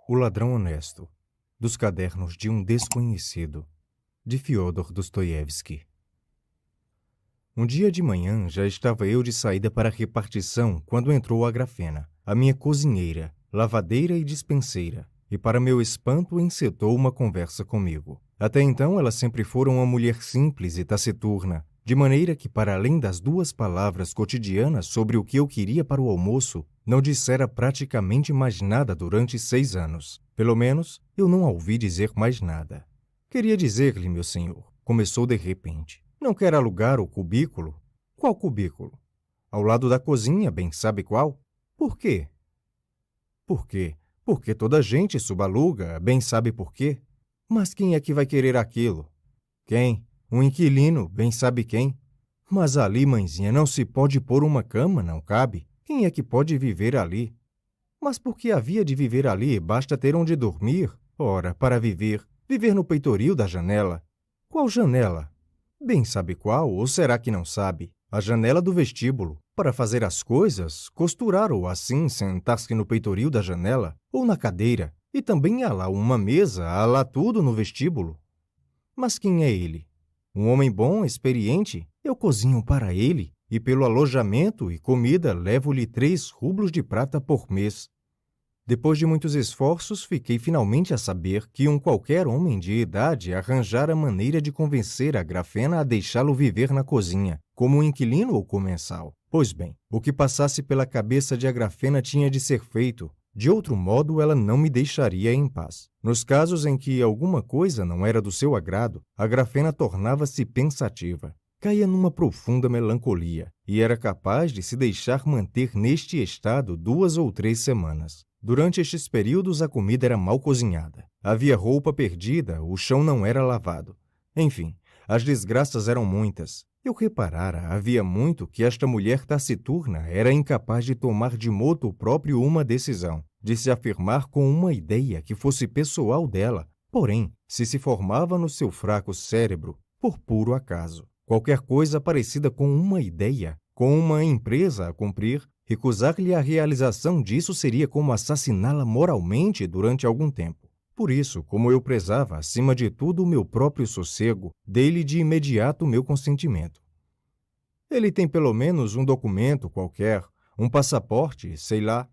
O Ladrão Honesto, dos Cadernos de um Desconhecido, de Fyodor Dostoiévski. Um dia de manhã já estava eu de saída para a repartição quando entrou a Grafena, a minha cozinheira, lavadeira e despenseira, e para meu espanto encetou uma conversa comigo. Até então ela sempre fora uma mulher simples e taciturna, de maneira que, para além das 2 palavras cotidianas sobre o que eu queria para o almoço, não dissera praticamente mais nada durante 6 anos. Pelo menos, eu não a ouvi dizer mais nada. Queria dizer-lhe, meu senhor, começou de repente. Não quer alugar o cubículo? Qual cubículo? Ao lado da cozinha, bem sabe qual? Por quê? Por quê? Porque toda a gente subaluga, bem sabe por quê. Mas quem é que vai querer aquilo? Quem? Um inquilino, bem sabe quem. Mas ali, mãezinha, não se pode pôr uma cama, não cabe. Quem é que pode viver ali? Mas por que havia de viver ali? Basta ter onde dormir. Ora, para viver no peitoril da janela. Qual janela? Bem sabe qual, ou será que não sabe? A janela do vestíbulo. Para fazer as coisas, costurar ou assim sentar-se no peitoril da janela, ou na cadeira. E também há lá uma mesa, há lá tudo no vestíbulo. Mas quem é ele? Um homem bom, experiente? Eu cozinho para ele, e pelo alojamento e comida levo-lhe 3 rublos de prata por mês. Depois de muitos esforços, fiquei finalmente a saber que um qualquer homem de idade arranjara maneira de convencer a Grafena a deixá-lo viver na cozinha, como um inquilino ou comensal. Pois bem, o que passasse pela cabeça de Agrafena tinha de ser feito. De outro modo, ela não me deixaria em paz. Nos casos em que alguma coisa não era do seu agrado, a Grafena tornava-se pensativa. Caía numa profunda melancolia e era capaz de se deixar manter neste estado 2 ou 3 semanas. Durante estes períodos, a comida era mal cozinhada. Havia roupa perdida, o chão não era lavado. Enfim, as desgraças eram muitas. Eu reparara, havia muito que esta mulher taciturna era incapaz de tomar de moto próprio uma decisão, de se afirmar com uma ideia que fosse pessoal dela, porém, se formava no seu fraco cérebro, por puro acaso. Qualquer coisa parecida com uma ideia, com uma empresa a cumprir, recusar-lhe a realização disso seria como assassiná-la moralmente durante algum tempo. Por isso, como eu prezava, acima de tudo, o meu próprio sossego, dei-lhe de imediato o meu consentimento. Ele tem pelo menos um documento qualquer, um passaporte, sei lá.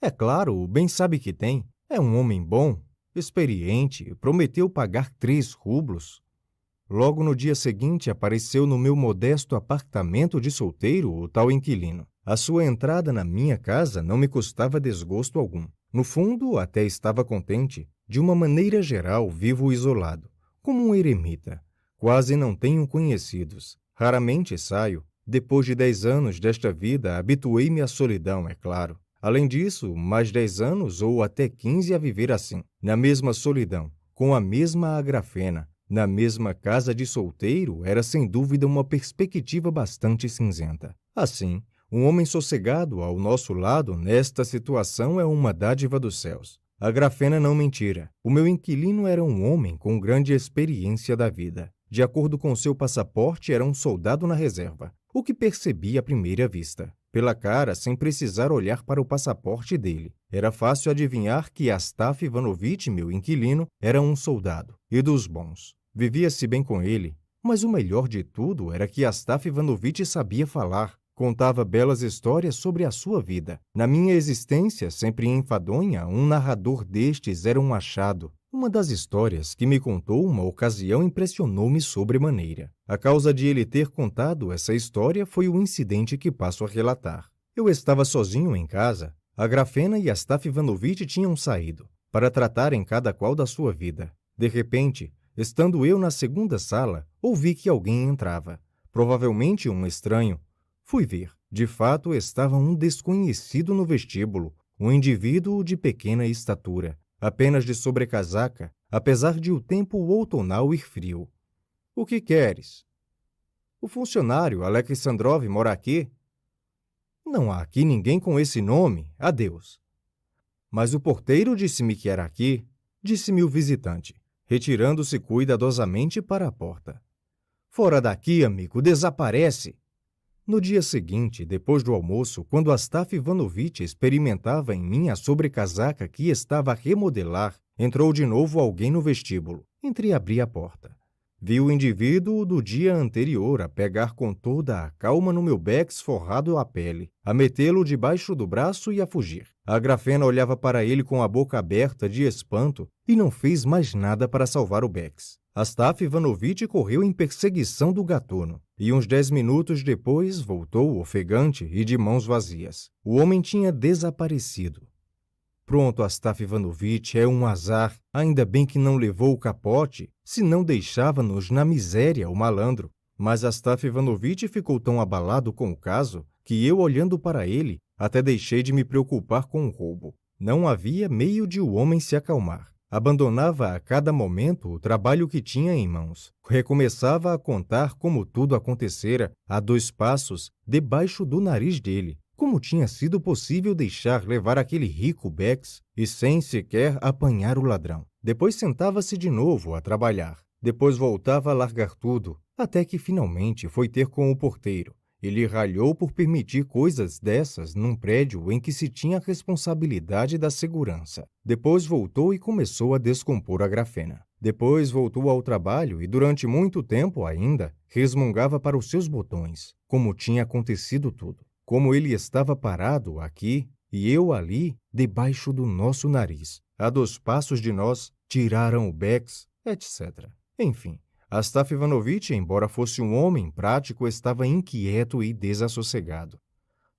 É claro, bem sabe que tem. É um homem bom, experiente, prometeu pagar 3 rublos. Logo no dia seguinte apareceu no meu modesto apartamento de solteiro o tal inquilino. A sua entrada na minha casa não me custava desgosto algum. No fundo, até estava contente. De uma maneira geral, vivo isolado, como um eremita. Quase não tenho conhecidos. Raramente saio. Depois de 10 anos desta vida, habituei-me à solidão, é claro. Além disso, mais 10 anos ou até 15 a viver assim, na mesma solidão, com a mesma agrafena, na mesma casa de solteiro, era sem dúvida uma perspectiva bastante cinzenta. Assim, um homem sossegado ao nosso lado nesta situação é uma dádiva dos céus. A Grafena não mentira. O meu inquilino era um homem com grande experiência da vida. De acordo com seu passaporte, era um soldado na reserva, o que percebi à primeira vista. Pela cara, sem precisar olhar para o passaporte dele. Era fácil adivinhar que Astaf Ivanovitch, meu inquilino, era um soldado, e dos bons. Vivia-se bem com ele, mas o melhor de tudo era que Astaf Ivanovitch sabia falar. Contava belas histórias sobre a sua vida. Na minha existência, sempre enfadonha, um narrador destes era um achado. Uma das histórias que me contou uma ocasião impressionou-me sobremaneira. A causa de ele ter contado essa história foi o incidente que passo a relatar. Eu estava sozinho em casa. A Grafena e Astaf Ivanovitch tinham saído, para tratarem cada qual da sua vida. De repente, estando eu na segunda sala, ouvi que alguém entrava. Provavelmente um estranho. Fui ver. De fato, estava um desconhecido no vestíbulo, um indivíduo de pequena estatura, apenas de sobrecasaca, apesar de o tempo outonal ir frio. — O que queres? — O funcionário Alexandrov mora aqui? — Não há aqui ninguém com esse nome. Adeus. — Mas o porteiro disse-me que era aqui, disse-me o visitante, retirando-se cuidadosamente para a porta. — Fora daqui, amigo, desaparece! No dia seguinte, depois do almoço, quando Astaf Ivanovitch experimentava em mim a sobrecasaca que estava a remodelar, entrou de novo alguém no vestíbulo. Entreabri a porta. Vi o indivíduo do dia anterior a pegar com toda a calma no meu bex forrado à pele, a metê-lo debaixo do braço e a fugir. A Grafena olhava para ele com a boca aberta de espanto e não fez mais nada para salvar o bex. Astaf Ivanovitch correu em perseguição do gatuno, e uns 10 minutos depois voltou ofegante e de mãos vazias. O homem tinha desaparecido. Pronto, Astaf Ivanovitch, é um azar. Ainda bem que não levou o capote, senão deixava-nos na miséria o malandro. Mas Astaf Ivanovitch ficou tão abalado com o caso que eu, olhando para ele, até deixei de me preocupar com o roubo. Não havia meio de o homem se acalmar. Abandonava a cada momento o trabalho que tinha em mãos. Recomeçava a contar como tudo acontecera a 2 passos debaixo do nariz dele. Como tinha sido possível deixar levar aquele rico bex e sem sequer apanhar o ladrão? Depois sentava-se de novo a trabalhar. Depois voltava a largar tudo, até que finalmente foi ter com o porteiro. Ele ralhou por permitir coisas dessas num prédio em que se tinha a responsabilidade da segurança. Depois voltou e começou a descompor a Grafena. Depois voltou ao trabalho e durante muito tempo ainda resmungava para os seus botões, como tinha acontecido tudo. Como ele estava parado aqui e eu ali, debaixo do nosso nariz. A 2 passos de nós, tiraram o bex, etc. Enfim, Astaf Ivanovitch, embora fosse um homem prático, estava inquieto e desassossegado.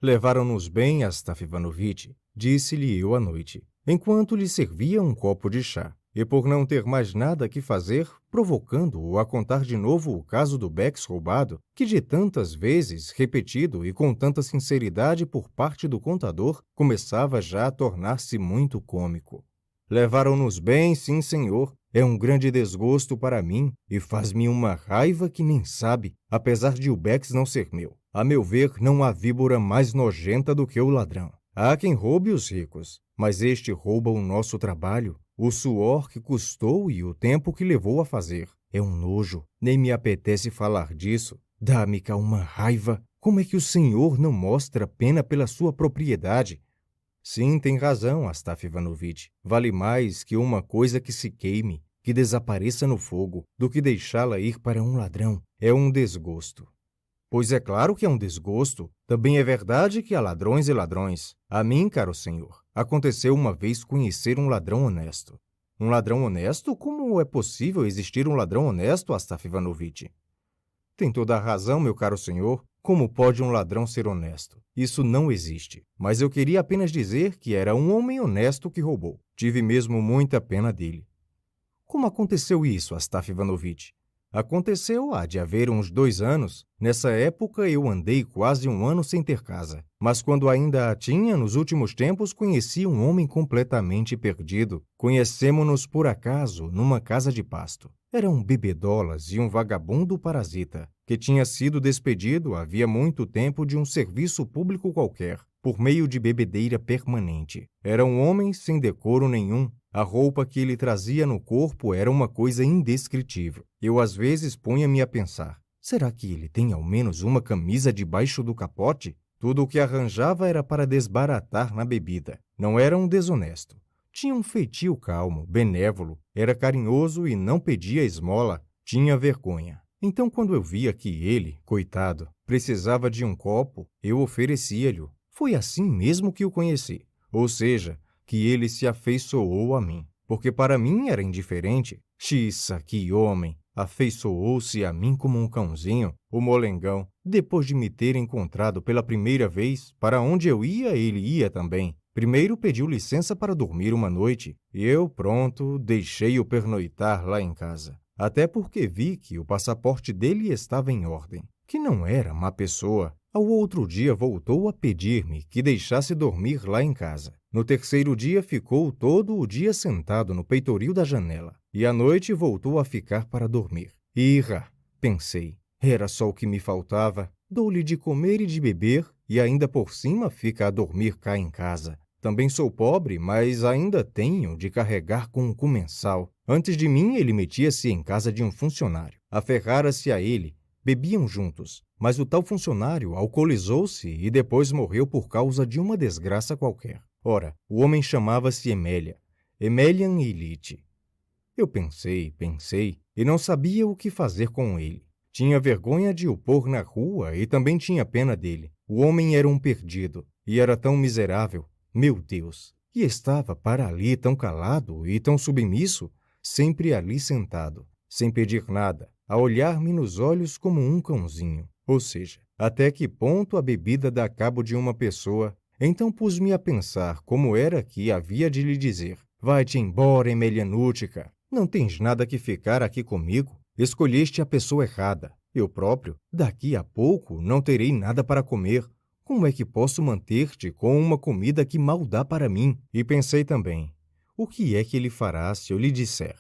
Levaram-nos bem, Astaf Ivanovitch, disse-lhe eu à noite, enquanto lhe servia um copo de chá. E por não ter mais nada que fazer, provocando-o a contar de novo o caso do bex roubado, que de tantas vezes repetido e com tanta sinceridade por parte do contador, começava já a tornar-se muito cômico. Levaram-nos bem, sim, senhor. É um grande desgosto para mim e faz-me uma raiva que nem sabe, apesar de o bex não ser meu. A meu ver, não há víbora mais nojenta do que o ladrão. Há quem roube os ricos, mas este rouba o nosso trabalho, o suor que custou e o tempo que levou a fazer. É um nojo, nem me apetece falar disso. Dá-me cá uma raiva. Como é que o senhor não mostra pena pela sua propriedade? Sim, tem razão, Astaf Ivanovitch. Vale mais que uma coisa que se queime, que desapareça no fogo, do que deixá-la ir para um ladrão. É um desgosto. Pois é claro que é um desgosto. Também é verdade que há ladrões e ladrões. A mim, caro senhor, aconteceu uma vez conhecer um ladrão honesto. Um ladrão honesto? Como é possível existir um ladrão honesto, Astaf Ivanovitch? Tem toda a razão, meu caro senhor. Como pode um ladrão ser honesto? Isso não existe. Mas eu queria apenas dizer que era um homem honesto que roubou. Tive mesmo muita pena dele. Como aconteceu isso, Astaf Ivanovitch? Aconteceu há de haver uns 2 anos. Nessa época eu andei quase 1 ano sem ter casa. Mas quando ainda a tinha, nos últimos tempos, conheci um homem completamente perdido. Conhecemo-nos por acaso numa casa de pasto. Era um bebedolas e um vagabundo parasita, que tinha sido despedido havia muito tempo de um serviço público qualquer, por meio de bebedeira permanente. Era um homem sem decoro nenhum. A roupa que ele trazia no corpo era uma coisa indescritível. Eu às vezes punha-me a pensar, será que ele tem ao menos uma camisa debaixo do capote? Tudo o que arranjava era para desbaratar na bebida. Não era um desonesto. Tinha um feitio calmo, benévolo, era carinhoso e não pedia esmola. Tinha vergonha. Então, quando eu via que ele, coitado, precisava de um copo, eu oferecia-lhe. Foi assim mesmo que o conheci. Ou seja, que ele se afeiçoou a mim, porque para mim era indiferente. Xiça, que homem! Afeiçoou-se a mim como um cãozinho, o molengão. Depois de me ter encontrado pela primeira vez, para onde eu ia, ele ia também. Primeiro pediu licença para dormir uma noite, e eu, pronto, deixei-o pernoitar lá em casa. Até porque vi que o passaporte dele estava em ordem, que não era má pessoa. Ao outro dia voltou a pedir-me que deixasse dormir lá em casa. No 3º dia ficou todo o dia sentado no peitoril da janela, e à noite voltou a ficar para dormir. Irra, pensei, era só o que me faltava. Dou-lhe de comer e de beber, e ainda por cima fica a dormir cá em casa. Também sou pobre, mas ainda tenho de carregar com um comensal. Antes de mim, ele metia-se em casa de um funcionário. Aferrara-se a ele, Bebiam juntos, mas o tal funcionário alcoolizou-se e depois morreu por causa de uma desgraça qualquer. Ora, o homem chamava-se Emélia, Emelian Ilite. Eu pensei, e não sabia o que fazer com ele. Tinha vergonha de o pôr na rua e também tinha pena dele. O homem era um perdido e era tão miserável. Meu Deus! E estava para ali tão calado e tão submisso, sempre ali sentado, sem pedir nada, a olhar-me nos olhos como um cãozinho. Ou seja, até que ponto a bebida dá cabo de uma pessoa? Então pus-me a pensar como era que havia de lhe dizer: vai-te embora, Emelianútica. Não tens nada que ficar aqui comigo. Escolheste a pessoa errada. Eu próprio, daqui a pouco, não terei nada para comer. Como é que posso manter-te com uma comida que mal dá para mim? E pensei também, o que é que ele fará se eu lhe disser?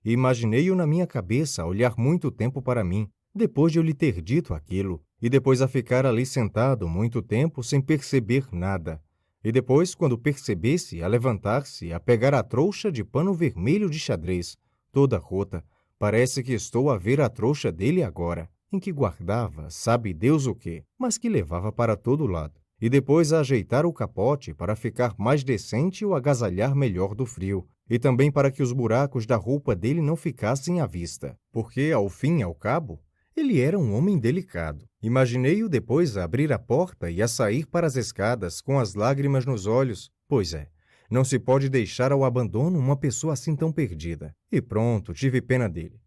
E imaginei-o na minha cabeça a olhar muito tempo para mim, depois de eu lhe ter dito aquilo, e depois a ficar ali sentado muito tempo sem perceber nada. E depois, quando percebesse, a levantar-se, a pegar a trouxa de pano vermelho de xadrez, toda rota. Parece que estou a ver a trouxa dele agora, em que guardava, sabe Deus o quê, mas que levava para todo lado. E depois a ajeitar o capote para ficar mais decente e o agasalhar melhor do frio, e também para que os buracos da roupa dele não ficassem à vista, porque, ao fim e ao cabo, ele era um homem delicado. Imaginei-o depois a abrir a porta e a sair para as escadas com as lágrimas nos olhos. Pois é, não se pode deixar ao abandono uma pessoa assim tão perdida. E pronto, tive pena dele.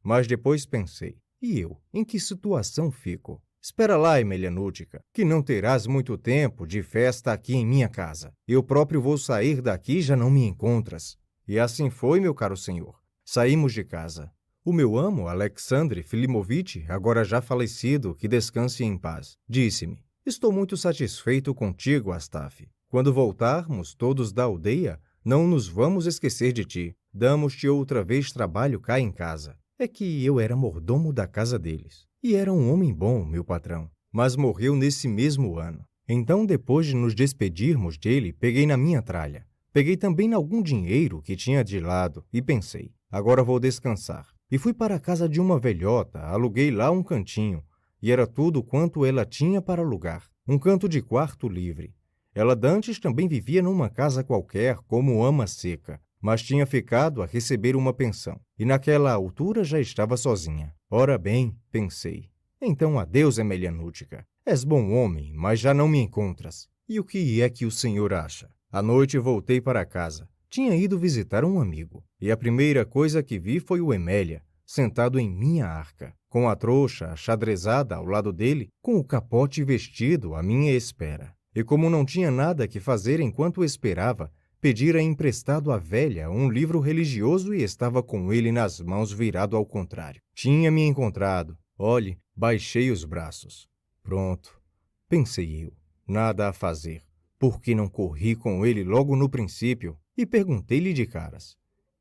Mas depois pensei, e eu, em que situação fico? Espera lá, Emelianútica, que não terás muito tempo de festa aqui em minha casa. Eu próprio vou sair daqui e já não me encontras. E assim foi, meu caro senhor. Saímos de casa. O meu amo, Alexandre Filimovitch, agora já falecido, que descanse em paz, disse-me: estou muito satisfeito contigo, Astaf. Quando voltarmos todos da aldeia, não nos vamos esquecer de ti. Damos-te outra vez trabalho cá em casa. É que eu era mordomo da casa deles. E era um homem bom, meu patrão. Mas morreu nesse mesmo ano. Então, depois de nos despedirmos dele, peguei na minha tralha. Peguei também algum dinheiro que tinha de lado e pensei, agora vou descansar. E fui para a casa de uma velhota, aluguei lá um cantinho. E era tudo quanto ela tinha para alugar. Um canto de quarto livre. Ela dantes também vivia numa casa qualquer como ama seca, mas tinha ficado a receber uma pensão, e naquela altura já estava sozinha. Ora bem, pensei, então adeus, Emelianútica. És bom homem, mas já não me encontras. E o que é que o senhor acha? À noite voltei para casa. Tinha ido visitar um amigo, e a primeira coisa que vi foi o Emélia, sentado em minha arca, com a trouxa achadrezada ao lado dele, com o capote vestido à minha espera. E como não tinha nada que fazer enquanto esperava, pedira emprestado à velha um livro religioso e estava com ele nas mãos virado ao contrário. Tinha me encontrado. Olhe, baixei os braços. Pronto, pensei eu, nada a fazer. Por que não corri com ele logo no princípio? E perguntei-lhe de caras: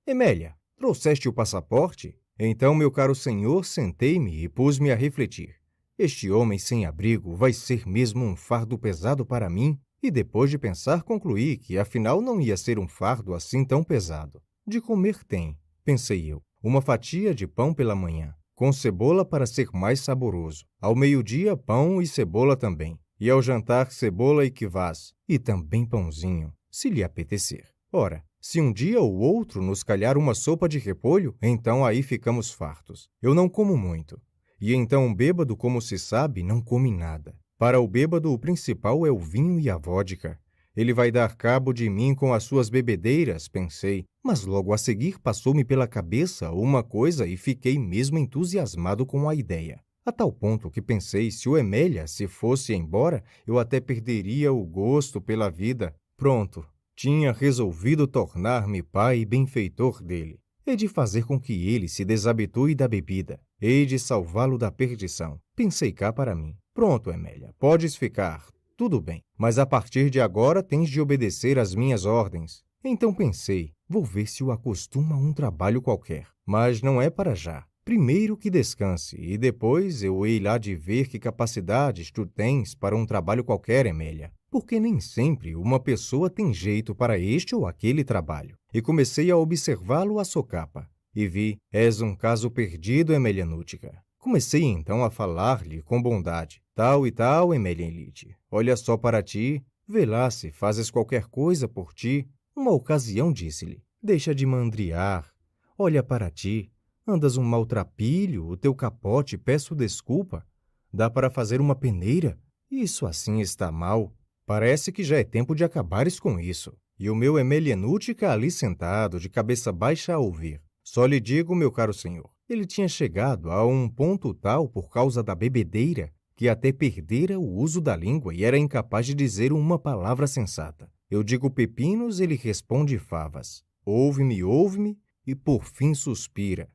Emélia, trouxeste o passaporte? Então, meu caro senhor, sentei-me e pus-me a refletir. Este homem sem abrigo vai ser mesmo um fardo pesado para mim? E depois de pensar, concluí que afinal não ia ser um fardo assim tão pesado. De comer tem, pensei eu, uma fatia de pão pela manhã, com cebola para ser mais saboroso. Ao meio-dia, pão e cebola também. E ao jantar, cebola e quivás. E também pãozinho, se lhe apetecer. Ora, se um dia ou outro nos calhar uma sopa de repolho, então aí ficamos fartos. Eu não como muito. E então um bêbado, como se sabe, não come nada. Para o bêbado, o principal é o vinho e a vodka. Ele vai dar cabo de mim com as suas bebedeiras, pensei. Mas logo a seguir passou-me pela cabeça uma coisa e fiquei mesmo entusiasmado com a ideia. A tal ponto que pensei, se o Emélia se fosse embora, eu até perderia o gosto pela vida. Pronto, tinha resolvido tornar-me pai e benfeitor dele. Hei de fazer com que ele se desabitue da bebida. Hei de salvá-lo da perdição. Pensei cá para mim. Pronto, Emélia, podes ficar. Tudo bem, mas a partir de agora tens de obedecer às minhas ordens. Então pensei, vou ver se o acostuma a um trabalho qualquer. Mas não é para já. Primeiro que descanse, e depois eu hei lá de ver que capacidades tu tens para um trabalho qualquer, Emélia. Porque nem sempre uma pessoa tem jeito para este ou aquele trabalho. E comecei a observá-lo à socapa. E vi, és um caso perdido, Emelianútica. Comecei então a falar-lhe com bondade. Tal e tal, Emelien-Lite, olha só para ti, vê lá se fazes qualquer coisa por ti. Uma ocasião disse-lhe, deixa de mandriar, olha para ti, andas um maltrapilho, o teu capote, peço desculpa. Dá para fazer uma peneira? Isso assim está mal. Parece que já é tempo de acabares com isso. E o meu Emelien-Útica ali sentado, de cabeça baixa a ouvir. Só lhe digo, meu caro senhor, ele tinha chegado a um ponto tal por causa da bebedeira que até perdera o uso da língua e era incapaz de dizer uma palavra sensata. Eu digo pepinos, ele responde favas. Ouve-me, e por fim suspira.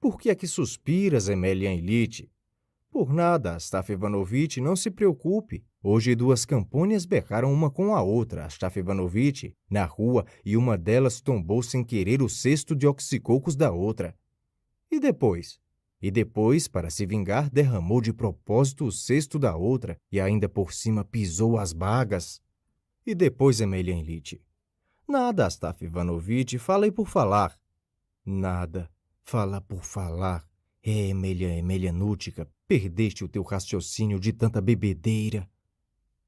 Por que é que suspiras, Emelien-Lite? Por nada, Astaf Ivanovitch, não se preocupe. Hoje 2 campônias berraram uma com a outra, Astaf Ivanovitch, na rua, e uma delas tombou sem querer o cesto de oxicocos da outra. E depois? E depois, para se vingar, derramou de propósito o cesto da outra e ainda por cima pisou as bagas. E depois, Emelien-Lite? Nada, Astaf Ivanovitch, falei por falar. Nada, fala por falar. Emelien-Útica, perdeste o teu raciocínio de tanta bebedeira.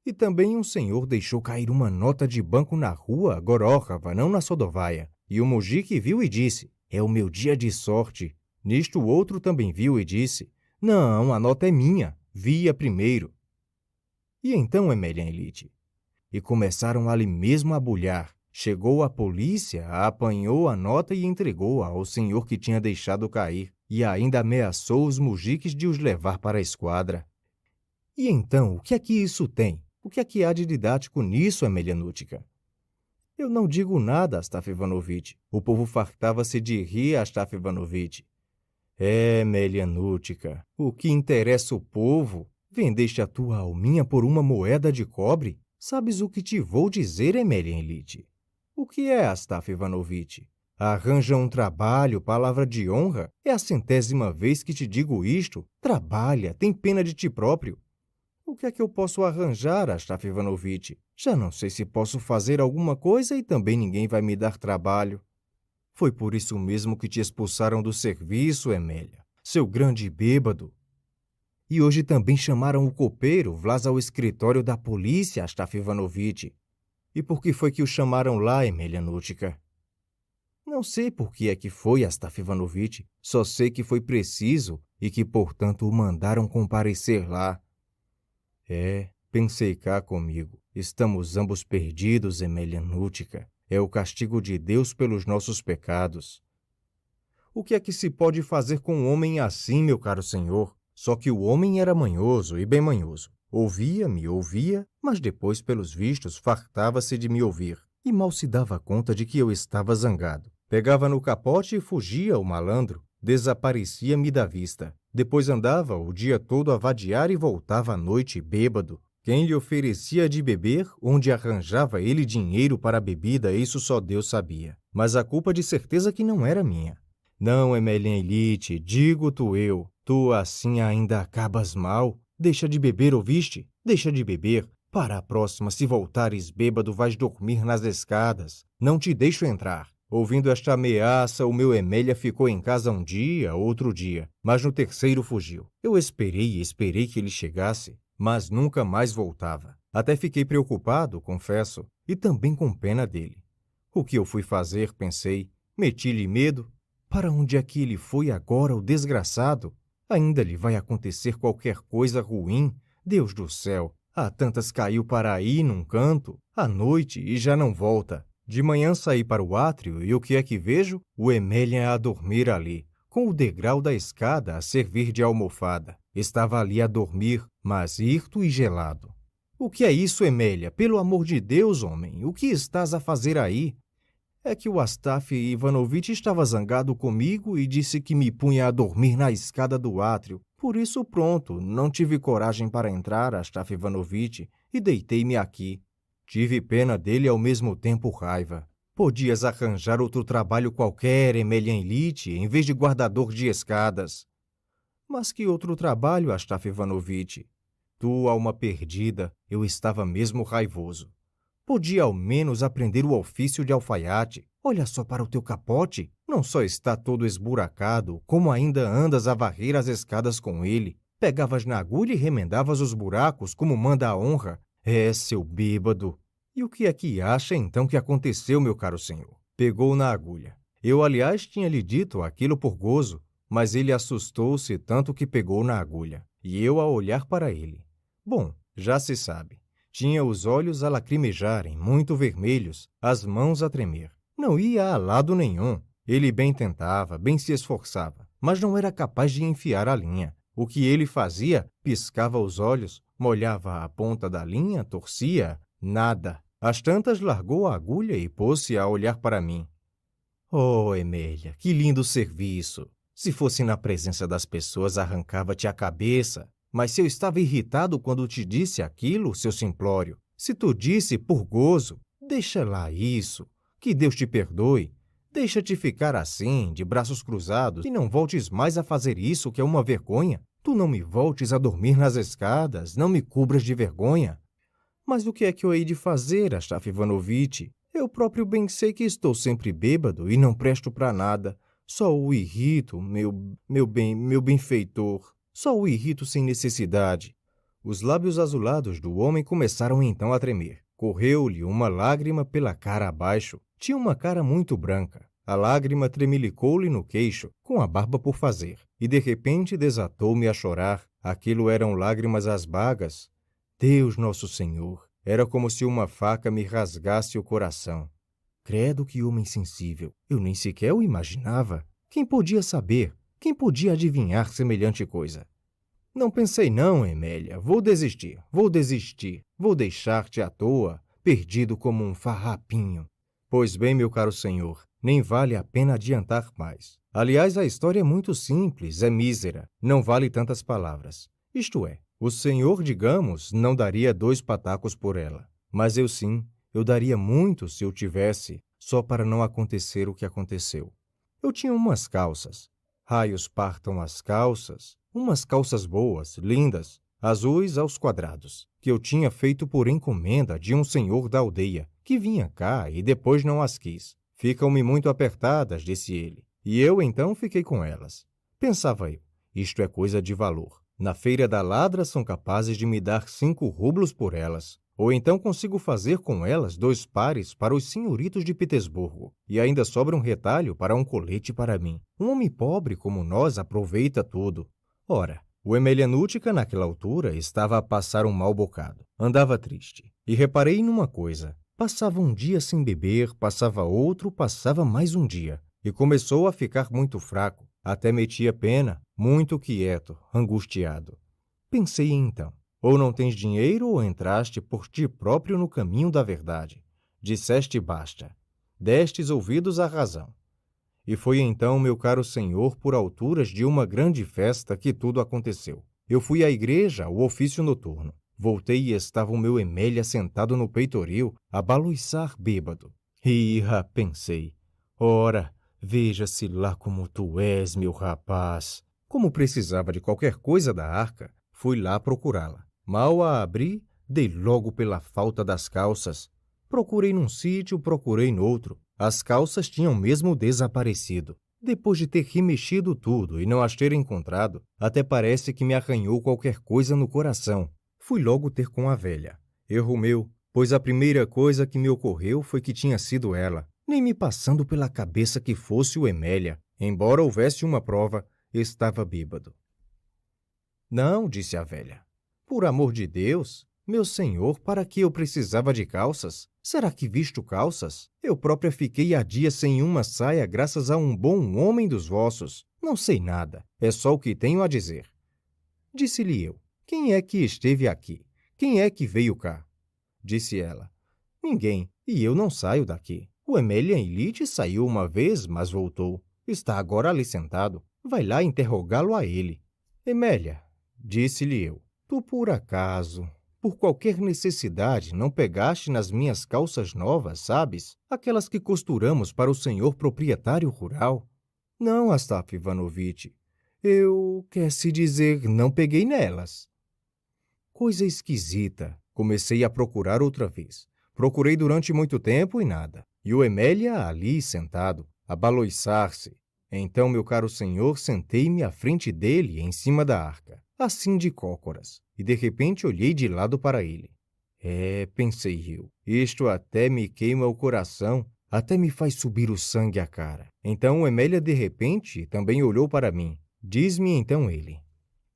E também um senhor deixou cair uma nota de banco na rua Gorórrava, não na Sodovaia. E o mujique viu e disse, é o meu dia de sorte. Nisto o outro também viu e disse, não, a nota é minha, vi-a primeiro. E então, Emelien-Lite? E começaram ali mesmo a bulhar. Chegou a polícia, apanhou a nota e entregou-a ao senhor que tinha deixado cair, e ainda ameaçou os mujiques de os levar para a esquadra. E então, o que é que isso tem? O que é que há de didático nisso, Emelien-Útica? Eu não digo nada, Astaf Ivanovitch. O povo fartava-se de rir, Astaf Ivanovitch. Emelien-Útica, o que interessa o povo? Vendeste a tua alminha por uma moeda de cobre? Sabes o que te vou dizer, Emelien-Lite? O que é, Astaf Ivanovitch? Arranja um trabalho, palavra de honra. É a 100ª vez que te digo isto. Trabalha, tem pena de ti próprio. O que é que eu posso arranjar, Astaf Ivanovitch? Já não sei se posso fazer alguma coisa e também ninguém vai me dar trabalho. Foi por isso mesmo que te expulsaram do serviço, Emélia, seu grande bêbado. E hoje também chamaram o copeiro, Vlas, ao escritório da polícia, Astaf Ivanovitch. E por que foi que o chamaram lá, Emelien-Útica? Não sei por que é que foi, Astaf Ivanovitch, só sei que foi preciso e que, portanto, o mandaram comparecer lá. Pensei cá comigo, estamos ambos perdidos, Emelien-Útica. É o castigo de Deus pelos nossos pecados. O que é que se pode fazer com um homem assim, meu caro senhor? Só que o homem era manhoso e bem manhoso. Ouvia, mas depois, pelos vistos, fartava-se de me ouvir. E mal se dava conta de que eu estava zangado. Pegava no capote e fugia o malandro. Desaparecia-me da vista. Depois andava o dia todo a vadiar e voltava à noite bêbado. Quem lhe oferecia de beber, onde arranjava ele dinheiro para a bebida, isso só Deus sabia. Mas a culpa de certeza que não era minha. Não, Emelien-Lite, digo-te eu, tu assim ainda acabas mal. Deixa de beber, ouviste? Deixa de beber. Para a próxima, se voltares bêbado, vais dormir nas escadas. Não te deixo entrar. Ouvindo esta ameaça, o meu Emélia ficou em casa um dia, outro dia, mas no terceiro fugiu. Eu esperei que ele chegasse, mas nunca mais voltava. Até fiquei preocupado, confesso, e também com pena dele. O que eu fui fazer, pensei, meti-lhe medo. Para onde é que ele foi agora, o desgraçado? Ainda lhe vai acontecer qualquer coisa ruim? Deus do céu, há tantas caiu para aí num canto, à noite e já não volta. De manhã saí para o átrio e o que é que vejo? O Emelien a dormir ali, com o degrau da escada a servir de almofada. Estava ali a dormir, mas hirto e gelado. O que é isso, Emélia? Pelo amor de Deus, homem, o que estás a fazer aí? É que o Astaf Ivanovitch estava zangado comigo e disse que me punha a dormir na escada do átrio. Por isso, pronto, não tive coragem para entrar, Astaf Ivanovitch, e deitei-me aqui. Tive pena dele e ao mesmo tempo raiva. Podias arranjar outro trabalho qualquer, Emelien-Lite, em vez de guardador de escadas. Mas que outro trabalho, Astaf Ivanovitch? Tu, alma perdida, eu estava mesmo raivoso. Podia ao menos aprender o ofício de alfaiate. Olha só para o teu capote. Não só está todo esburacado, como ainda andas a varrer as escadas com ele. Pegavas na agulha e remendavas os buracos, como manda a honra. É, seu bêbado. E o que é que acha então que aconteceu, meu caro senhor? Pegou na agulha. Eu, aliás, tinha lhe dito aquilo por gozo, mas ele assustou-se tanto que pegou na agulha. E eu a olhar para ele. Bom, já se sabe. Tinha os olhos a lacrimejarem, muito vermelhos, as mãos a tremer. Não ia a lado nenhum. Ele bem tentava, bem se esforçava, mas não era capaz de enfiar a linha. O que ele fazia? Piscava os olhos, molhava a ponta da linha, torcia, nada. Às tantas largou a agulha e pôs-se a olhar para mim. Oh, Emélia, que lindo serviço! Se fosse na presença das pessoas, arrancava-te a cabeça. Mas se eu estava irritado quando te disse aquilo, seu simplório, se tu disse por gozo, deixa lá isso, que Deus te perdoe. Deixa-te ficar assim, de braços cruzados, e não voltes mais a fazer isso, que é uma vergonha. Tu não me voltes a dormir nas escadas, não me cubras de vergonha. Mas o que é que eu hei de fazer, Astaf Ivanovitch? Eu próprio bem sei que estou sempre bêbado e não presto para nada. Só o irrito, meu benfeitor. Só o irrito sem necessidade. Os lábios azulados do homem começaram então a tremer. Correu-lhe uma lágrima pela cara abaixo. Tinha uma cara muito branca. A lágrima tremelicou-lhe no queixo, com a barba por fazer. E de repente desatou-me a chorar. Aquilo eram lágrimas às bagas. Deus Nosso Senhor! Era como se uma faca me rasgasse o coração. Credo, que homem sensível! Eu nem sequer o imaginava. Quem podia saber? Quem podia adivinhar semelhante coisa? Não pensei não, Emélia. Vou desistir. Vou deixar-te à toa, perdido como um farrapinho. Pois bem, meu caro senhor, nem vale a pena adiantar mais. Aliás, a história é muito simples, é mísera. Não vale tantas palavras. Isto é, o senhor, digamos, não daria 2 patacos por ela. Mas eu sim, eu daria muito se eu tivesse, só para não acontecer o que aconteceu. Eu tinha umas calças. Raios partam as calças. Umas calças boas, lindas, azuis aos quadrados, que eu tinha feito por encomenda de um senhor da aldeia, que vinha cá e depois não as quis. Ficam-me muito apertadas, disse ele. E eu então fiquei com elas. Pensava eu, isto é coisa de valor. Na feira da ladra são capazes de me dar 5 rublos por elas. Ou então consigo fazer com elas 2 pares para os senhoritos de Petersburgo. E ainda sobra um retalho para um colete para mim. Um homem pobre como nós aproveita tudo. Ora, o Emelianútica, naquela altura, estava a passar um mau bocado. Andava triste. E reparei numa coisa. Passava um dia sem beber, passava outro, passava mais um dia. E começou a ficar muito fraco. Até metia pena, muito quieto, angustiado. Pensei então, ou não tens dinheiro ou entraste por ti próprio no caminho da verdade. Disseste basta. Destes ouvidos à razão. E foi então, meu caro senhor, por alturas de uma grande festa que tudo aconteceu. Eu fui à igreja, ao ofício noturno. Voltei e estava o meu Emélia sentado no peitoril, a baluiçar bêbado. Irra, pensei. Ora, veja-se lá como tu és, meu rapaz. Como precisava de qualquer coisa da arca, fui lá procurá-la. Mal a abri, dei logo pela falta das calças. Procurei num sítio, procurei noutro. As calças tinham mesmo desaparecido. Depois de ter remexido tudo e não as ter encontrado, até parece que me arranhou qualquer coisa no coração. Fui logo ter com a velha. Erro meu, pois a primeira coisa que me ocorreu foi que tinha sido ela. Nem me passando pela cabeça que fosse o Emélia. Embora houvesse uma prova, estava bêbado. Não, disse a velha. Por amor de Deus, meu senhor, para que eu precisava de calças? Será que visto calças? Eu própria fiquei há dias sem uma saia graças a um bom homem dos vossos. Não sei nada, é só o que tenho a dizer. Disse-lhe eu, quem é que esteve aqui? Quem é que veio cá? Disse ela, ninguém, e eu não saio daqui. O Emélia Ilitch saiu uma vez, mas voltou. Está agora ali sentado. Vai lá interrogá-lo a ele. Emélia, disse-lhe eu, tu por acaso, por qualquer necessidade, não pegaste nas minhas calças novas, sabes? Aquelas que costuramos para o senhor proprietário rural? Não, Astaf Ivanovitch. Quer se dizer, não peguei nelas. Coisa esquisita. Comecei a procurar outra vez. Procurei durante muito tempo e nada. e o Emélia ali sentado, a baloiçar-se. Então, meu caro senhor, sentei-me à frente dele, em cima da arca, assim de cócoras, e de repente olhei de lado para ele. Pensei eu, isto até me queima o coração, até me faz subir o sangue à cara. Então o Emélia de repente também olhou para mim. Diz-me então ele: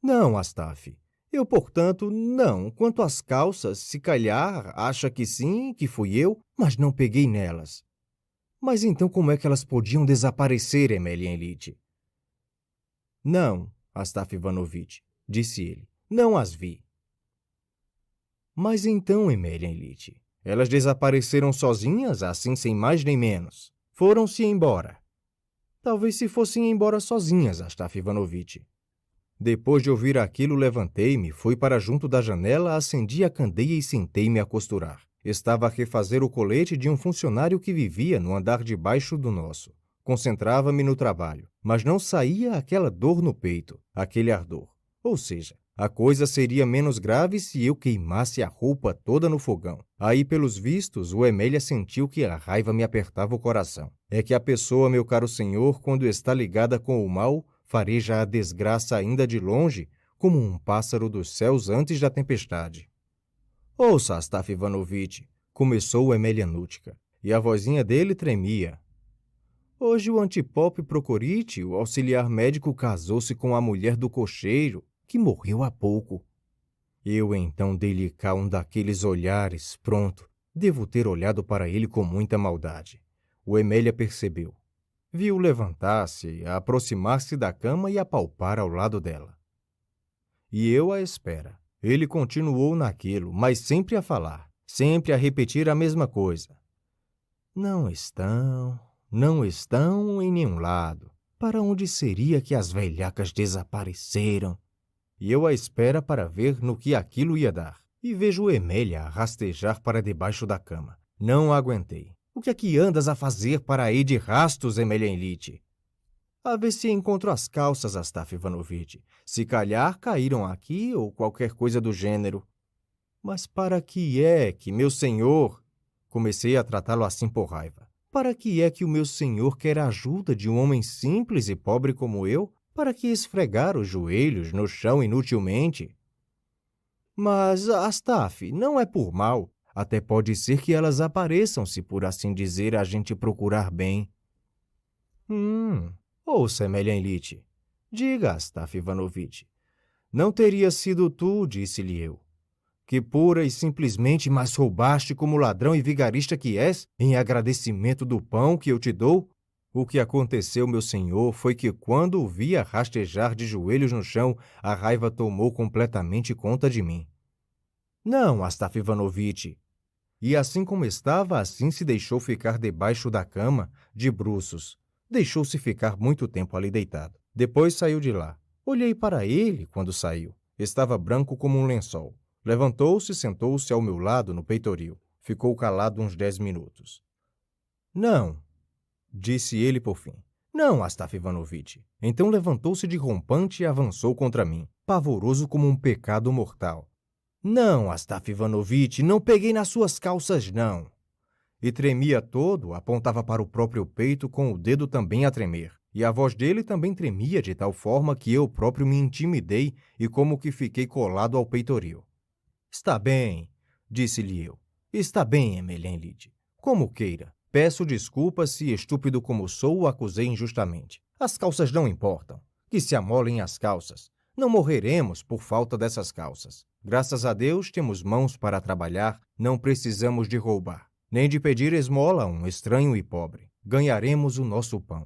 Não, Astaf. Eu, portanto, não. Quanto às calças, se calhar, acha que sim, que fui eu, mas não peguei nelas. Mas então como é que elas podiam desaparecer, Emélia Elite? Não, Astaf Ivanovitch, disse ele. Não as vi. Mas então, Emélia Elite, elas desapareceram sozinhas, assim sem mais nem menos. Foram-se embora. Talvez se fossem embora sozinhas, Astaf Ivanovitch. Depois de ouvir aquilo, levantei-me, fui para junto da janela, acendi a candeia e sentei-me a costurar. Estava a refazer o colete de um funcionário que vivia no andar de baixo do nosso. Concentrava-me no trabalho, mas não saía aquela dor no peito, aquele ardor. Ou seja, a coisa seria menos grave se eu queimasse a roupa toda no fogão. Aí, pelos vistos, o Emélia sentiu que a raiva me apertava o coração. É que a pessoa, meu caro senhor, quando está ligada com o mal, fareja a desgraça ainda de longe, como um pássaro dos céus antes da tempestade. Ouça, Astaf Ivanovitch, começou o Emélia Nútica, e a vozinha dele tremia. Hoje o Antipop Procorite, o auxiliar médico, casou-se com a mulher do cocheiro, que morreu há pouco. Eu então dei-lhe cá um daqueles olhares, pronto, devo ter olhado para ele com muita maldade. O Emélia percebeu. Viu levantar-se, aproximar-se da cama e apalpar ao lado dela. E eu à espera. Ele continuou naquilo, mas sempre a falar, sempre a repetir a mesma coisa. Não estão em nenhum lado. Para onde seria que as velhacas desapareceram? E eu à espera para ver no que aquilo ia dar. E vejo Emélia a rastejar para debaixo da cama. Não aguentei. O que é que andas a fazer para aí de rastos, Emélia Elite? A ver se encontro as calças, Astaf Ivanovitch. Se calhar caíram aqui ou qualquer coisa do gênero. Mas para que é que, meu senhor... Comecei a tratá-lo assim por raiva. Para que é que o meu senhor quer a ajuda de um homem simples e pobre como eu? Para que esfregar os joelhos no chão inutilmente? Mas, Astaf, não é por mal. Até pode ser que elas apareçam, se por assim dizer a gente procurar bem. Ouça, Emélia Elite. Diga, Astaf Ivanovitch. Não teria sido tu, disse-lhe eu, que pura e simplesmente mais roubaste como ladrão e vigarista que és, em agradecimento do pão que eu te dou? O que aconteceu, meu senhor, foi que quando o via rastejar de joelhos no chão, a raiva tomou completamente conta de mim. Não, Astaf Ivanovitch. E assim como estava, assim se deixou ficar debaixo da cama, de bruços. Deixou-se ficar muito tempo ali deitado. Depois saiu de lá. Olhei para ele quando saiu. Estava branco como um lençol. Levantou-se e sentou-se ao meu lado no peitoril. Ficou calado uns 10 minutos. Não, disse ele por fim. Não, Astaf Ivanovitch. Então levantou-se de rompante e avançou contra mim, pavoroso como um pecado mortal. Não, Astaf Ivanovitch, não peguei nas suas calças, não. E tremia todo, apontava para o próprio peito com o dedo também a tremer. E a voz dele também tremia de tal forma que eu próprio me intimidei e como que fiquei colado ao peitoril. Está bem, disse-lhe eu. Está bem, Emélia Elite. Como queira. Peço desculpas se, estúpido como sou, o acusei injustamente. As calças não importam. Que se amolem as calças. Não morreremos por falta dessas calças. Graças a Deus temos mãos para trabalhar, não precisamos de roubar, nem de pedir esmola a um estranho e pobre. Ganharemos o nosso pão.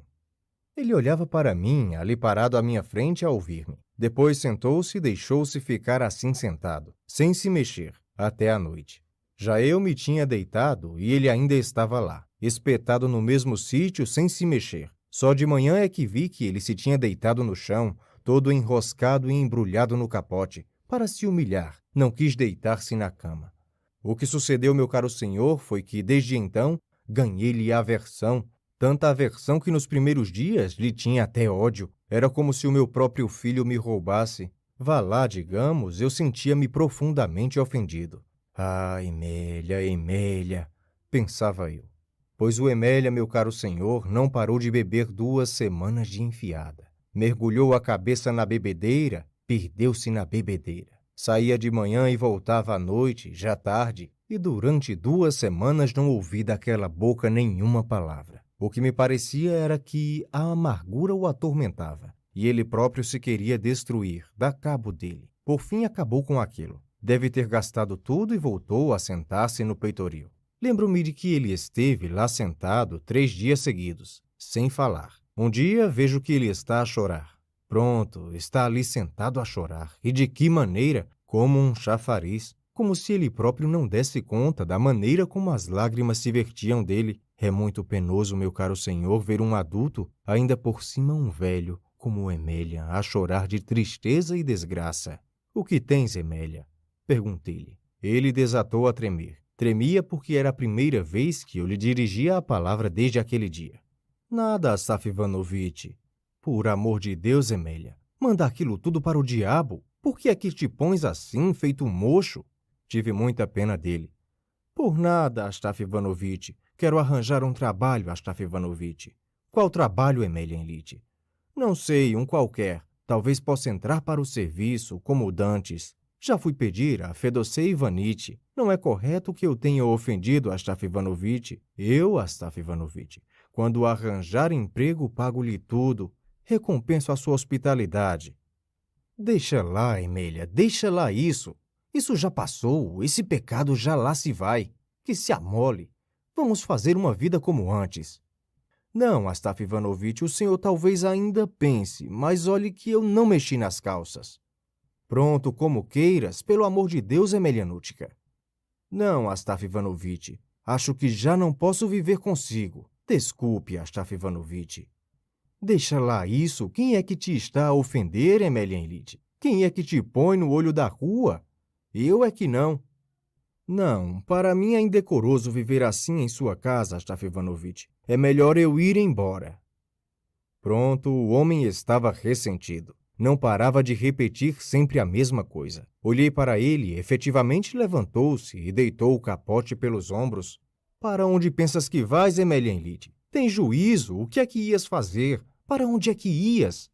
Ele olhava para mim, ali parado à minha frente, a ouvir-me. Depois sentou-se e deixou-se ficar assim sentado, sem se mexer, até a noite. Já eu me tinha deitado e ele ainda estava lá, espetado no mesmo sítio, sem se mexer. Só de manhã é que vi que ele se tinha deitado no chão, todo enroscado e embrulhado no capote, para se humilhar, não quis deitar-se na cama. O que sucedeu, meu caro senhor, foi que, desde então, ganhei-lhe aversão, tanta aversão que nos primeiros dias lhe tinha até ódio. Era como se o meu próprio filho me roubasse. Vá lá, digamos, eu sentia-me profundamente ofendido. Ah, Emélia, Emélia, pensava eu. Pois o Emélia, meu caro senhor, não parou de beber 2 semanas de enfiada. Mergulhou a cabeça na bebedeira, perdeu-se na bebedeira. Saía de manhã e voltava à noite, já tarde, e durante 2 semanas não ouvi daquela boca nenhuma palavra. O que me parecia era que a amargura o atormentava, e ele próprio se queria destruir, dar cabo dele. Por fim acabou com aquilo. Deve ter gastado tudo e voltou a sentar-se no peitoril. Lembro-me de que ele esteve lá sentado 3 dias seguidos, sem falar. Um dia vejo que ele está a chorar. Pronto, está ali sentado a chorar. E de que maneira? Como um chafariz. Como se ele próprio não desse conta da maneira como as lágrimas se vertiam dele. É muito penoso, meu caro senhor, ver um adulto, ainda por cima um velho, como Emélia, a chorar de tristeza e desgraça. O que tens, Emélia? Perguntei-lhe. Ele desatou a tremer. Tremia porque era a primeira vez que eu lhe dirigia a palavra desde aquele dia. Nada, Astaf Ivanovitch. Por amor de Deus, Emélia, manda aquilo tudo para o diabo. Por que é que te pões assim, feito um mocho? Tive muita pena dele. Por nada, Astaf Ivanovitch. Quero arranjar um trabalho, Astaf Ivanovitch. Qual trabalho, Emélia Enlite? Não sei, um qualquer. Talvez possa entrar para o serviço, como dantes. Já fui pedir a Fedosey Ivanitch. Não é correto que eu tenha ofendido Astaf Ivanovitch. Eu, Astaf Ivanovitch, quando arranjar emprego, pago-lhe tudo. Recompenso a sua hospitalidade. Deixa lá, Emélia, deixa lá isso. Isso já passou, esse pecado já lá se vai. Que se amole. Vamos fazer uma vida como antes. Não, Astaf Ivanovitch, o senhor talvez ainda pense, mas olhe que eu não mexi nas calças. Pronto, como queiras, pelo amor de Deus, Emelianútica. Não, Astaf Ivanovitch, acho que já não posso viver consigo. Desculpe, Astaf Ivanovitch. Deixa lá isso, quem é que te está a ofender, Emélia Enlite? Quem é que te põe no olho da rua? Eu é que não. Não, para mim é indecoroso viver assim em sua casa, Astaf Ivanovitch. É melhor eu ir embora. Pronto, o homem estava ressentido. Não parava de repetir sempre a mesma coisa. Olhei para ele, efetivamente levantou-se e deitou o capote pelos ombros. Para onde pensas que vais, Emélia Enlite? Tem juízo? O que é que ias fazer? Para onde é que ias?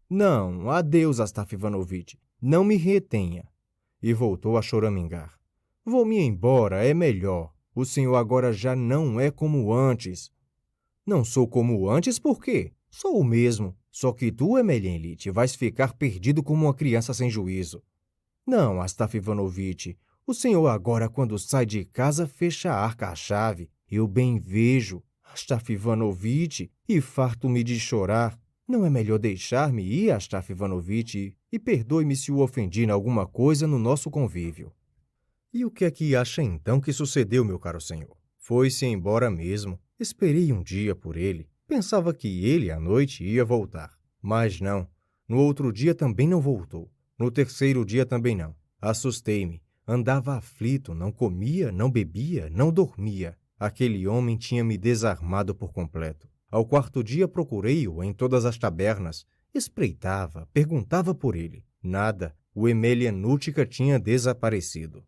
Não, adeus, Astaf Ivanovitch. Não me retenha. E voltou a choramingar. Vou-me embora, é melhor. O senhor agora já não é como antes. Não sou como antes por quê? Sou o mesmo. Só que tu, Emélia Enlite, vais ficar perdido como uma criança sem juízo. Não, Astaf Ivanovitch. O senhor agora, quando sai de casa, fecha a arca à chave. Eu bem vejo. Astaf Ivanovitch, e farto-me de chorar. Não é melhor deixar-me ir, Astaf Ivanovitch, e perdoe-me se o ofendi em alguma coisa no nosso convívio. E o que é que acha então que sucedeu, meu caro senhor? Foi-se embora mesmo. Esperei um dia por ele. Pensava que ele, à noite, ia voltar. Mas não. No outro dia também não voltou. No terceiro dia também não. Assustei-me. Andava aflito, não comia, não bebia, não dormia. Aquele homem tinha me desarmado por completo. Ao quarto dia procurei-o em todas as tabernas. Espreitava, perguntava por ele. Nada. O Emelianútica tinha desaparecido.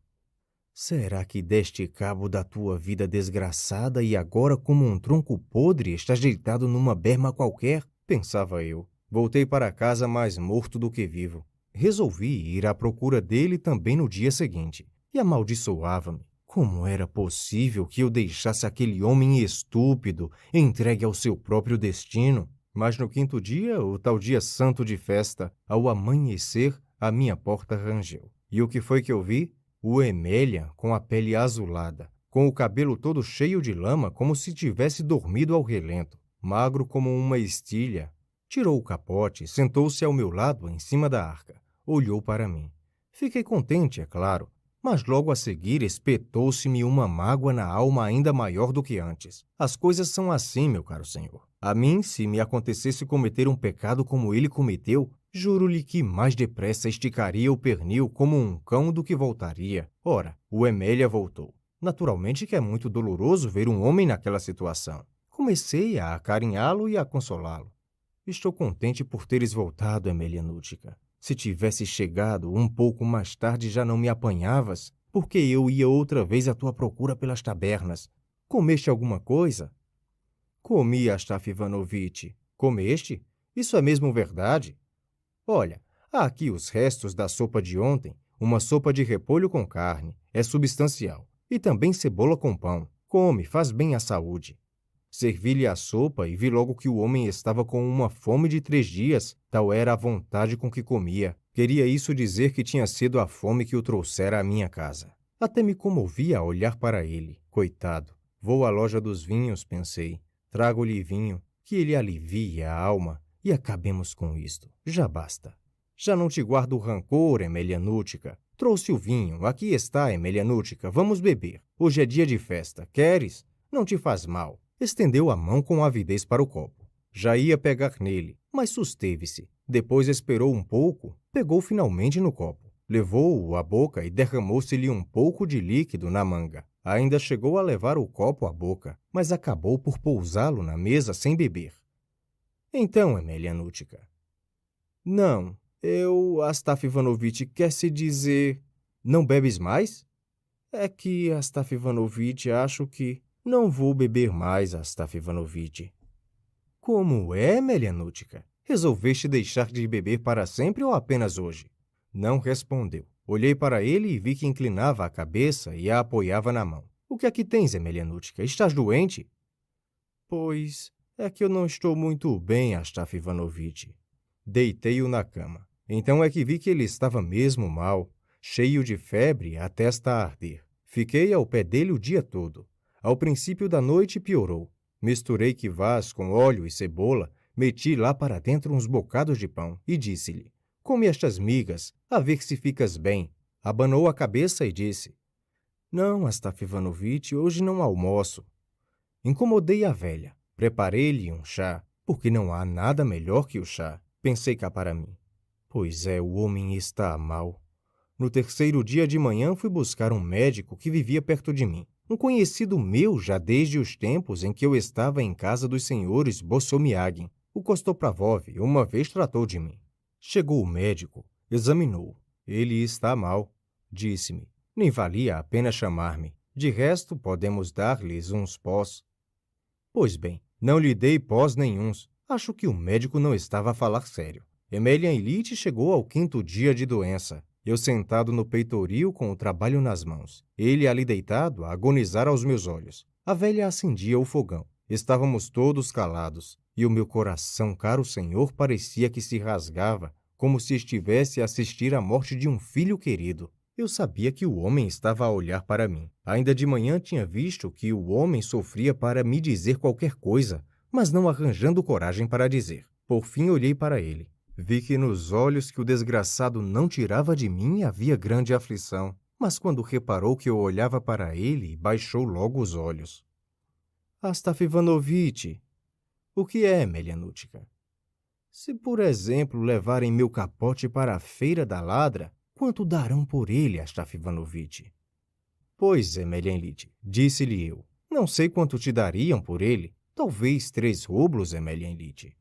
Será que deste cabo da tua vida desgraçada e agora, como um tronco podre, estás deitado numa berma qualquer? Pensava eu. Voltei para casa mais morto do que vivo. Resolvi ir à procura dele também no dia seguinte. E amaldiçoava-me. Como era possível que eu deixasse aquele homem estúpido entregue ao seu próprio destino? Mas no quinto dia, o tal dia santo de festa, ao amanhecer, a minha porta rangeu. E o que foi que eu vi? O Emélia, com a pele azulada, com o cabelo todo cheio de lama, como se tivesse dormido ao relento, magro como uma estilha. Tirou o capote, sentou-se ao meu lado, em cima da arca. Olhou para mim. Fiquei contente, é claro, mas logo a seguir espetou-se-me uma mágoa na alma ainda maior do que antes. As coisas são assim, meu caro senhor. A mim, se me acontecesse cometer um pecado como ele cometeu, juro-lhe que mais depressa esticaria o pernil como um cão do que voltaria. Ora, o Emélia voltou. Naturalmente que é muito doloroso ver um homem naquela situação. Comecei a acarinhá-lo e a consolá-lo. Estou contente por teres voltado, Emelianútica. Se tivesse chegado um pouco mais tarde já não me apanhavas, porque eu ia outra vez à tua procura pelas tabernas. Comeste alguma coisa? Comi, Astaf Ivanovitch. Comeste? Isso é mesmo verdade? Olha, há aqui os restos da sopa de ontem, uma sopa de repolho com carne, é substancial, e também cebola com pão. Come, faz bem à saúde. Servi-lhe a sopa e vi logo que o homem estava com uma fome de 3 dias, tal era a vontade com que comia. Queria isso dizer que tinha sido a fome que o trouxera à minha casa. Até me comovia a olhar para ele. Coitado. Vou à loja dos vinhos, pensei. Trago-lhe vinho, que ele alivie a alma, e acabemos com isto. Já basta. Já não te guardo rancor, Emelianútica. Trouxe o vinho. Aqui está, Emelianútica. Vamos beber. Hoje é dia de festa. Queres? Não te faz mal. Estendeu a mão com avidez para o copo. Já ia pegar nele, mas susteve-se. Depois esperou um pouco, pegou finalmente no copo. Levou-o à boca e derramou-se-lhe um pouco de líquido na manga. Ainda chegou a levar o copo à boca, mas acabou por pousá-lo na mesa sem beber. Então, Emelianútica. Não, Astaf Ivanovitch, quer se dizer... Não bebes mais? É que, Astaf Ivanovitch, acho que... Não vou beber mais, Astaf Ivanovitch. Como é, Emelianútica? Resolveste deixar de beber para sempre ou apenas hoje? Não respondeu. Olhei para ele e vi que inclinava a cabeça e a apoiava na mão. O que é que tens, Emelianútica? Estás doente? Pois, é que eu não estou muito bem, Astaf Ivanovitch. Deitei-o na cama. Então é que vi que ele estava mesmo mal, cheio de febre, a testa a arder. Fiquei ao pé dele o dia todo. Ao princípio da noite piorou. Misturei quivás com óleo e cebola, meti lá para dentro uns bocados de pão e disse-lhe: come estas migas, a ver se ficas bem. Abanou a cabeça e disse: não, Astaf Ivanovitch, hoje não almoço. Incomodei a velha. Preparei-lhe um chá, porque não há nada melhor que o chá. Pensei cá para mim. Pois é, o homem está mal. No 3º dia de manhã fui buscar um médico que vivia perto de mim. Um conhecido meu já desde os tempos em que eu estava em casa dos senhores Bossomiagin. O Kostopravov uma vez tratou de mim. Chegou o médico, examinou. Ele está mal, disse-me. Nem valia a pena chamar-me. De resto, podemos dar-lhes uns pós. Pois bem, não lhe dei pós nenhuns. Acho que o médico não estava a falar sério. Emelian Ilitch chegou ao 5º dia de doença. Eu sentado no peitoril com o trabalho nas mãos. Ele ali deitado a agonizar aos meus olhos. A velha acendia o fogão. Estávamos todos calados. E o meu coração, caro senhor, parecia que se rasgava, como se estivesse a assistir à morte de um filho querido. Eu sabia que o homem estava a olhar para mim. Ainda de manhã tinha visto que o homem sofria para me dizer qualquer coisa, mas não arranjando coragem para dizer. Por fim olhei para ele. Vi que nos olhos que o desgraçado não tirava de mim havia grande aflição, mas quando reparou que eu olhava para ele, baixou logo os olhos. Astaf Ivanovitch, o que é, Emelianútica? Se, por exemplo, levarem meu capote para a feira da ladra, quanto darão por ele, Astaf Ivanovitch? Pois, Emelian Ilitch, disse-lhe eu, não sei quanto te dariam por ele, talvez 3 rublos, Emelian Ilitch.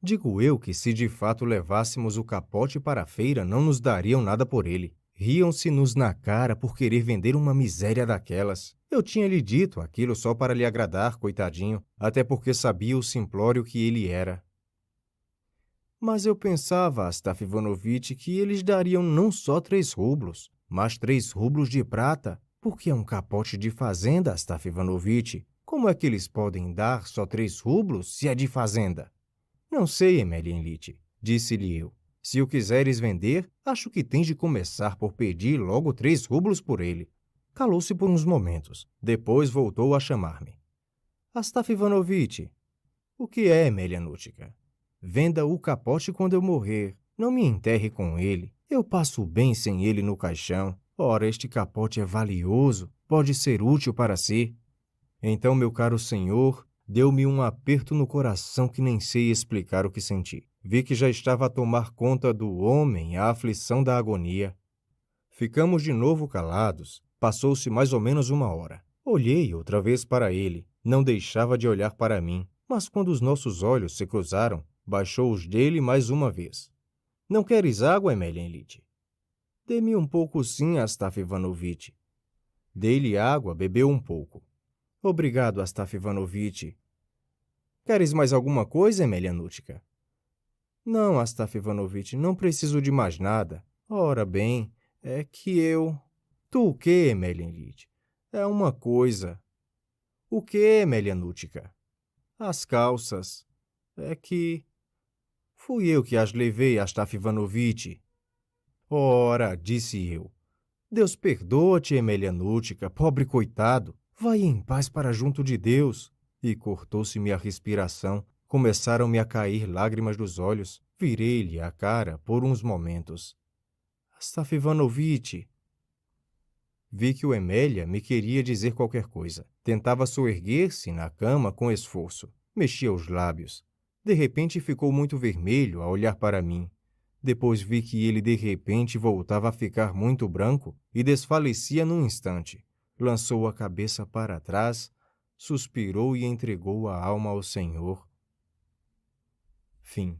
Digo eu que se de fato levássemos o capote para a feira, não nos dariam nada por ele. Riam-se-nos na cara por querer vender uma miséria daquelas. Eu tinha-lhe dito aquilo só para lhe agradar, coitadinho, até porque sabia o simplório que ele era. Mas eu pensava, Astaf Ivanovitch, que eles dariam não só 3 rublos, mas 3 rublos de prata, porque é um capote de fazenda, Astaf Ivanovitch. Como é que eles podem dar só 3 rublos se é de fazenda? Não sei, Emelian Ilitch, disse-lhe eu. Se o quiseres vender, acho que tens de começar por pedir logo 3 rublos por ele. Calou-se por uns momentos. Depois voltou a chamar-me. Astaf Ivanovitch, o que é, Emelianútica? Venda o capote quando eu morrer. Não me enterre com ele. Eu passo bem sem ele no caixão. Ora, este capote é valioso. Pode ser útil para si. Então, meu caro senhor, deu-me um aperto no coração que nem sei explicar o que senti. Vi que já estava a tomar conta do homem a aflição da agonia. Ficamos de novo calados. Passou-se mais ou menos 1 hora. Olhei outra vez para ele. Não deixava de olhar para mim. Mas quando os nossos olhos se cruzaram, baixou os dele mais uma vez. Não queres água, Emelian Ilitch? Dê-me um pouco sim, Astaf Ivanovitch. Dei-lhe água, bebeu um pouco. Obrigado, Astaf Ivanovitch. Queres mais alguma coisa, Emelianútica? Não, Astaf Ivanovitch, não preciso de mais nada. Ora bem, é que eu... Tu o quê, Emelianitch? É uma coisa. O quê, Emelianútica? As calças. É que... Fui eu que as levei, Astaf Ivanovitch. Ora, disse eu. Deus perdoa-te, Emelianútica, pobre coitado. Vai em paz para junto de Deus. E cortou-se-me a respiração. Começaram-me a cair lágrimas dos olhos. Virei-lhe a cara por uns momentos. Astaf Ivanovitch. Vi que o Emélia me queria dizer qualquer coisa. Tentava soerguer-se na cama com esforço. Mexia os lábios. De repente ficou muito vermelho a olhar para mim. Depois vi que ele de repente voltava a ficar muito branco e desfalecia num instante. Lançou a cabeça para trás, suspirou e entregou a alma ao Senhor. Fim.